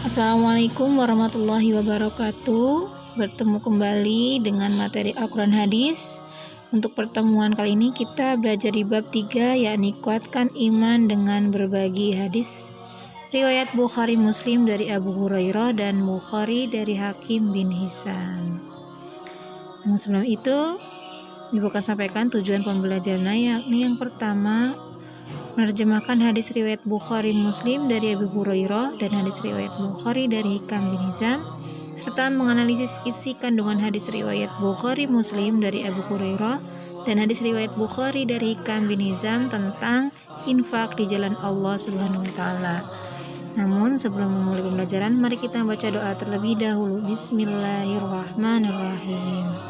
Assalamualaikum warahmatullahi wabarakatuh. Bertemu kembali dengan materi Al-Quran Hadis. Untuk pertemuan kali ini kita belajar di bab 3, yakni kuatkan iman dengan berbagi hadis. Riwayat Bukhari Muslim dari Abu Hurairah dan Bukhari dari Hakim bin Hizam. Sebelum itu, Ibu akan sampaikan tujuan pembelajarannya, yakni yang pertama, menerjemahkan hadis riwayat Bukhari Muslim dari Abu Hurairah dan hadis riwayat Bukhari dari Hikam bin Hizam, serta menganalisis isi kandungan hadis riwayat Bukhari Muslim dari Abu Hurairah dan hadis riwayat Bukhari dari Hikam bin Hizam tentang infak di jalan Allah Subhanahu wa taala. Namun sebelum memulai pembelajaran, mari kita baca doa terlebih dahulu. Bismillahirrahmanirrahim.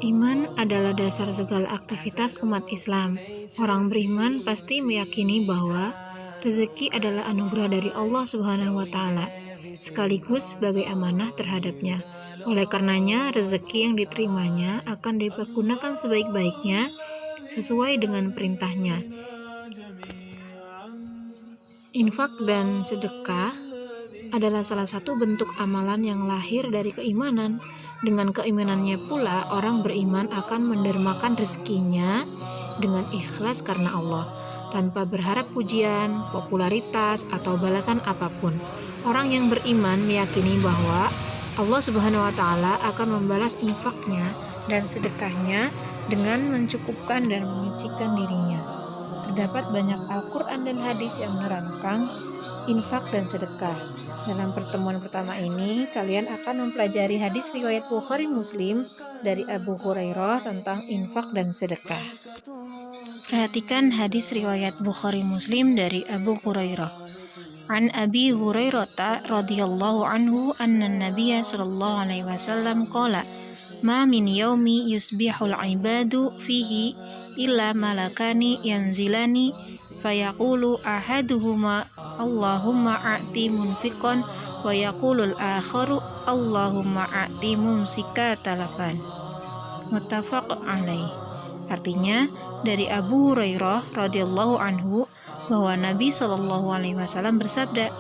Iman adalah dasar segala aktivitas umat Islam. Orang beriman pasti meyakini bahwa rezeki adalah anugerah dari Allah Subhanahu wa taala, sekaligus sebagai amanah terhadapnya. Oleh karenanya, rezeki yang diterimanya akan dipergunakan sebaik-baiknya sesuai dengan perintahnya. Infak dan sedekah adalah salah satu bentuk amalan yang lahir dari keimanan. Dengan keimanannya pula, orang beriman akan mendermakan rezekinya dengan ikhlas karena Allah, tanpa berharap pujian, popularitas, atau balasan apapun. Orang yang beriman meyakini bahwa Allah Subhanahu wa taala akan membalas infaknya dan sedekahnya dengan mencukupkan dan menyucikan dirinya. Terdapat banyak Al-Quran dan hadis yang menerangkan infak dan sedekah. Dalam pertemuan pertama ini, kalian akan mempelajari hadis riwayat Bukhari Muslim dari Abu Hurairah tentang infak dan sedekah. Perhatikan hadis riwayat Bukhari Muslim dari Abu Hurairah. An Abi Hurairah radhiyallahu anhu anna Nabiyya sallallahu alaihi wasallam qala ma min yaumi yusbihul ibadu fihi illa malakani yanzilani fayaqulu ahaduhuma Allahumma a'ti munfiqan wa yaqulul akharu Allahumma a'ti mumsika talafan. Muttafaq alaih. Artinya, dari Abu Hurairah radhiyallahu anhu bahwa Nabi sallallahu alaihi wasallam bersabda,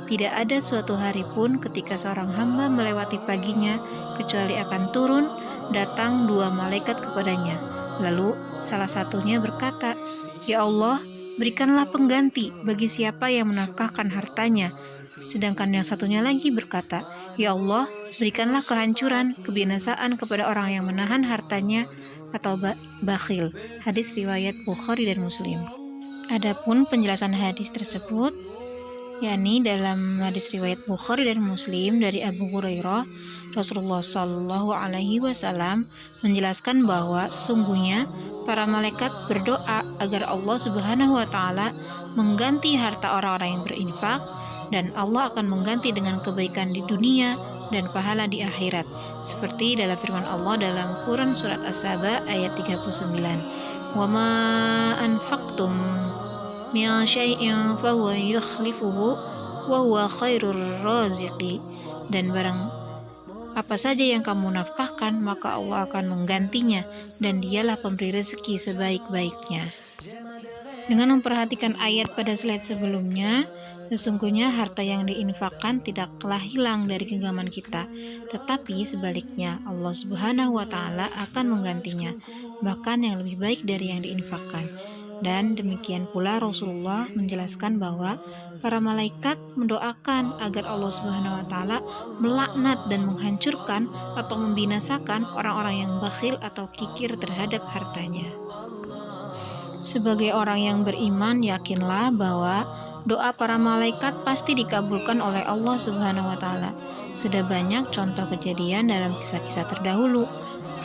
tidak ada suatu hari pun ketika seorang hamba melewati paginya kecuali akan turun datang dua malaikat kepadanya. Lalu salah satunya berkata, "Ya Allah, berikanlah pengganti bagi siapa yang menafkahkan hartanya." Sedangkan yang satunya lagi berkata, "Ya Allah, berikanlah kehancuran, kebinasaan kepada orang yang menahan hartanya atau bakhil." Hadis riwayat Bukhari dan Muslim. Adapun penjelasan hadis tersebut, yakni dalam hadis riwayat Bukhari dan Muslim dari Abu Hurairah, Rasulullah Shallallahu Alaihi Wasallam menjelaskan bahwa sesungguhnya para malaikat berdoa agar Allah Subhanahu Wa Taala mengganti harta orang-orang yang berinfak, dan Allah akan mengganti dengan kebaikan di dunia dan pahala di akhirat, seperti dalam firman Allah dalam Quran surat As-Saba ayat 39. Wa ma anfaqtum min syai'in fahuwa yukhlifuhu wa huwa khairur raziqi. Dan barang apa saja yang kamu nafkahkan, maka Allah akan menggantinya, dan dialah pemberi rezeki sebaik-baiknya. Dengan memperhatikan ayat pada slide sebelumnya, sesungguhnya harta yang diinfakkan tidaklah hilang dari genggaman kita, tetapi sebaliknya Allah Subhanahu wa taala akan menggantinya, bahkan yang lebih baik dari yang diinfakkan. Dan demikian pula Rasulullah menjelaskan bahwa para malaikat mendoakan agar Allah Subhanahu wa taala melaknat dan menghancurkan atau membinasakan orang-orang yang bakhil atau kikir terhadap hartanya. Sebagai orang yang beriman, yakinlah bahwa doa para malaikat pasti dikabulkan oleh Allah Subhanahu wa taala. Sudah banyak contoh kejadian dalam kisah-kisah terdahulu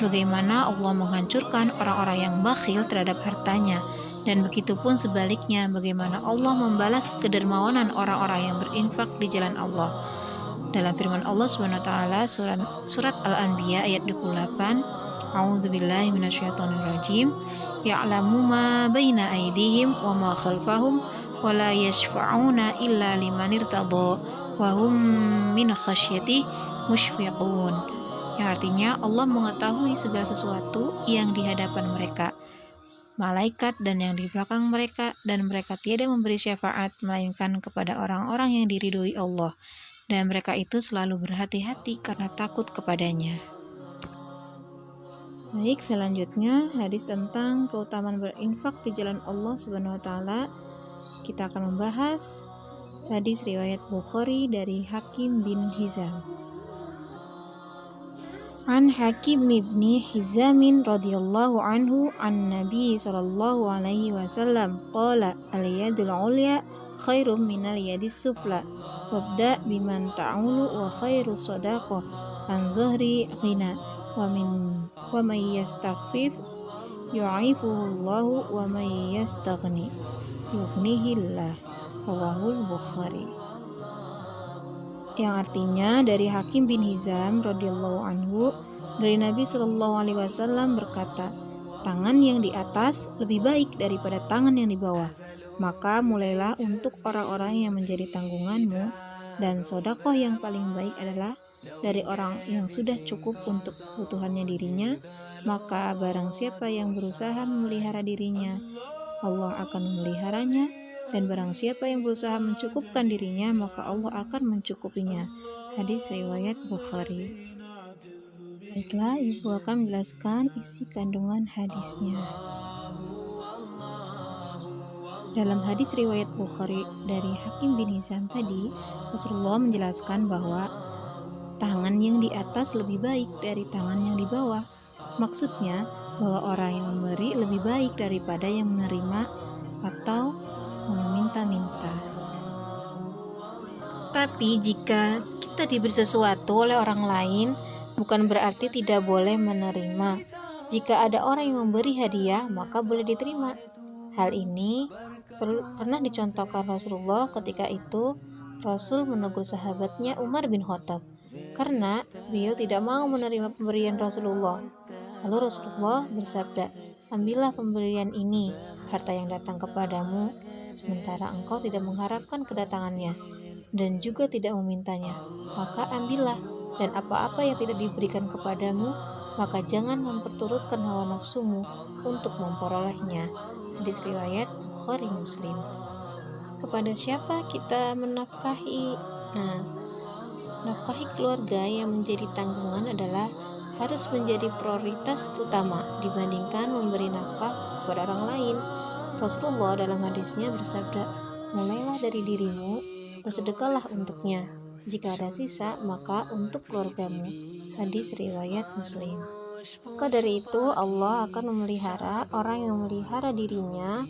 bagaimana Allah menghancurkan orang-orang yang bakhil terhadap hartanya. Dan begitu pun sebaliknya, bagaimana Allah membalas kedermawanan orang-orang yang berinfak di jalan Allah. Dalam firman Allah Subhanahu wa taala surat Al-Anbiya ayat 28, A'udzubillahi minasyaitonirrajim. Ya'lamu ma baina aydihim wa ma khalfahum wa la yashfa'una illa liman irtadha wa hum min khasyatihi musyfiqun. Yang artinya Allah mengetahui segala sesuatu yang di hadapan mereka, malaikat dan yang di belakang mereka, dan mereka tiada memberi syafaat melainkan kepada orang-orang yang diridhoi Allah, dan mereka itu selalu berhati-hati karena takut kepadanya. Baik, selanjutnya hadis tentang keutamaan berinfak di jalan Allah Subhanahu wa taala. Kita akan membahas hadis riwayat Bukhari dari Hakim bin Hizam. An Hakim bin Hizam radhiyallahu anhu an Nabi sallallahu alaihi wasallam qala al-yadul ulya khairum minal yadis sufla wabda biman ta'ulu wa khairus sadaqah an zuhri ghina wa man yastaghfif yu'aifuhullahu wa man yastaghni yughnihillah. Rawahul Bukhari. Yang artinya dari Hakim bin Hizam radhiyallahu anhu dari Nabi Shallallahu alaihi wasallam berkata, tangan yang di atas lebih baik daripada tangan yang di bawah. Maka mulailah untuk orang-orang yang menjadi tanggunganmu, dan sedekah yang paling baik adalah dari orang yang sudah cukup untuk kebutuhannya dirinya. Maka barang siapa yang berusaha memelihara dirinya, Allah akan memeliharanya. Dan barang siapa yang berusaha mencukupkan dirinya, maka Allah akan mencukupinya. Hadis riwayat Bukhari. Baiklah, ibu akan menjelaskan isi kandungan hadisnya. Dalam hadis riwayat Bukhari dari Hakim bin Hizam tadi, Rasulullah menjelaskan bahwa tangan yang di atas lebih baik dari tangan yang di bawah. Maksudnya bahwa orang yang memberi lebih baik daripada yang menerima atau meminta-minta. Tapi jika kita diberi sesuatu oleh orang lain, bukan berarti tidak boleh menerima. Jika ada orang yang memberi hadiah, maka boleh diterima. Hal ini pernah dicontohkan Rasulullah. Ketika itu Rasul menegur sahabatnya Umar bin Khattab karena beliau tidak mau menerima pemberian Rasulullah. Lalu Rasulullah bersabda, ambillah pemberian ini, harta yang datang kepadamu, sementara engkau tidak mengharapkan kedatangannya dan juga tidak memintanya, maka ambillah, dan apa-apa yang tidak diberikan kepadamu, maka jangan memperturutkan hawa nafsumu untuk memperolehnya. Hadis riwayat Bukhari Muslim. Kepada siapa kita menafkahi? Nafkahi keluarga yang menjadi tanggungan adalah harus menjadi prioritas utama dibandingkan memberi nafkah kepada orang lain. Rasulullah dalam hadisnya bersabda, mulailah dari dirimu, bersedekahlah untuknya. Jika ada sisa, maka untuk keluargamu. Hadis riwayat Muslim. Maka dari itu Allah akan memelihara orang yang memelihara dirinya,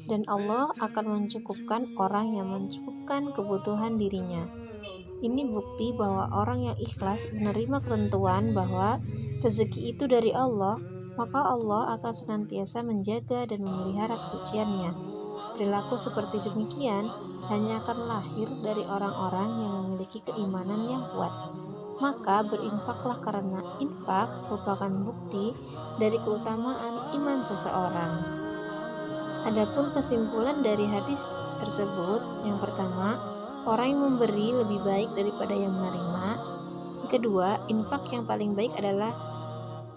dan Allah akan mencukupkan orang yang mencukupkan kebutuhan dirinya. Ini bukti bahwa orang yang ikhlas menerima ketentuan bahwa rezeki itu dari Allah, maka Allah akan senantiasa menjaga dan memelihara kesuciannya. Perilaku seperti demikian hanya akan lahir dari orang-orang yang memiliki keimanan yang kuat. Maka berinfaklah, karena infak merupakan bukti dari keutamaan iman seseorang. Adapun kesimpulan dari hadis tersebut, yang pertama, orang yang memberi lebih baik daripada yang menerima. Yang kedua, infak yang paling baik adalah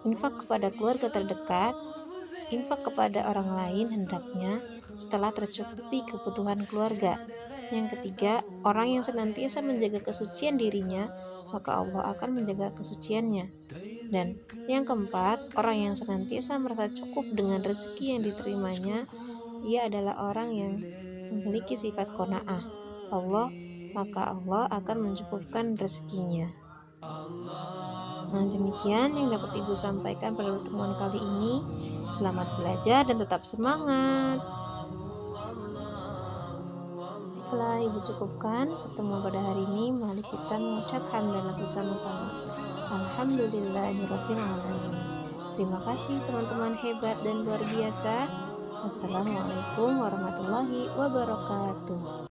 infak kepada keluarga terdekat. Infak kepada orang lain hendaknya setelah tercukupi kebutuhan keluarga. Yang ketiga, orang yang senantiasa menjaga kesucian dirinya, maka Allah akan menjaga kesuciannya. Dan yang keempat, orang yang senantiasa merasa cukup dengan rezeki yang diterimanya, ia adalah orang yang memiliki sifat qanaah. Maka Allah akan mencukupkan rezekinya. Demikian yang dapat Ibu sampaikan pada pertemuan kali ini. Selamat belajar dan tetap semangat. Baiklah, Ibu cukupkan pertemuan pada hari ini. Mari kita mengucap hamdalah bersama-sama. Alhamdulillahirabbil alamin. Terima kasih teman-teman hebat dan luar biasa. Wassalamualaikum warahmatullahi wabarakatuh.